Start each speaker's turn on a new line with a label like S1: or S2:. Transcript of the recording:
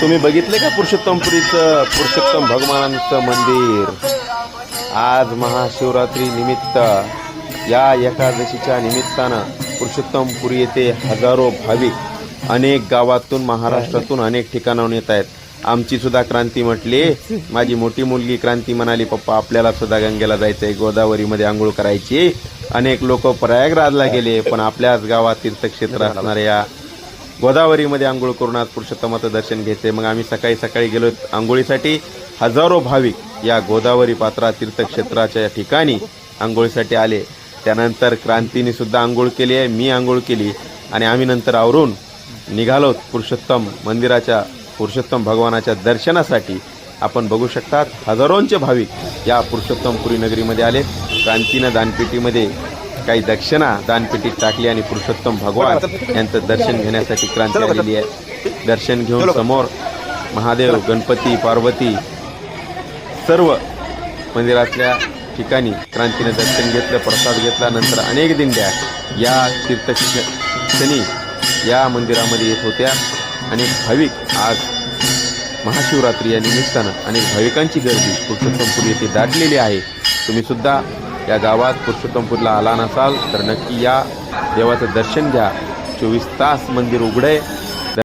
S1: तुम्ही बघितले का पुरुषोत्तमपुरीचं पुरुषोत्तम भगवानांचं मंदिर? आज महाशिवरात्री निमित्त या एकादशीच्या निमित्तानं पुरुषोत्तमपुरी येथे हजारो भाविक अनेक गावातून महाराष्ट्रातून अनेक ठिकाणाहून येत आहेत. आमची सुद्धा क्रांती म्हटली, माझी मोठी मुलगी क्रांती म्हणाली, पप्पा आपल्याला सुद्धा गंगेला जायचंय, गोदावरीमध्ये आंघोळ करायची. अनेक लोक प्रयागराजला गेले, पण आपल्याच गावात तीर्थक्षेत्र असणाऱ्या या गोदावरीमध्ये आंघोळ करून आज पुरुषोत्तमाचं दर्शन घ्यायचे. मग आम्ही सकाळी सकाळी गेलो आंघोळीसाठी. हजारो भाविक या गोदावरी पात्रा तीर्थक्षेत्राच्या ठिकाणी आंघोळीसाठी आले. त्यानंतर क्रांतीने सुद्धा आंघोळ केली आहे, मी आंघोळ केली आणि आम्ही नंतर आवरून निघालो पुरुषोत्तम मंदिराच्या पुरुषोत्तम भगवानाच्या दर्शनासाठी. आपण बघू शकतात हजारोंचे भाविक या पुरुषोत्तमपुरी नगरीमध्ये आले. क्रांतीनं दानपेटीमध्ये काही दक्षिणा दानपेटीत टाकली आणि पुरुषोत्तम भगवान यांचं दर्शन घेण्यासाठी क्रांती आलेली आहे. दर्शन घेऊन समोर महादेव, गणपती, पार्वती सर्व मंदिरातल्या ठिकाणी क्रांतीने दर्शन घेतलं, प्रसाद घेतला. नंतर अनेक दिंड्या या तीर्थक्षणी या मंदिरामध्ये येत होत्या. अनेक भाविक आज महाशिवरात्री या निमित्तानं अनेक भाविकांची गर्दी पुरुषोत्तमपुरी येथे दाटलेली आहे. तुम्ही सुद्धा या गावात पुरुषोत्तमपुरीला आला नसाल तर नक्की या देवाचं दर्शन घ्या. 24 तास मंदिर उघडे.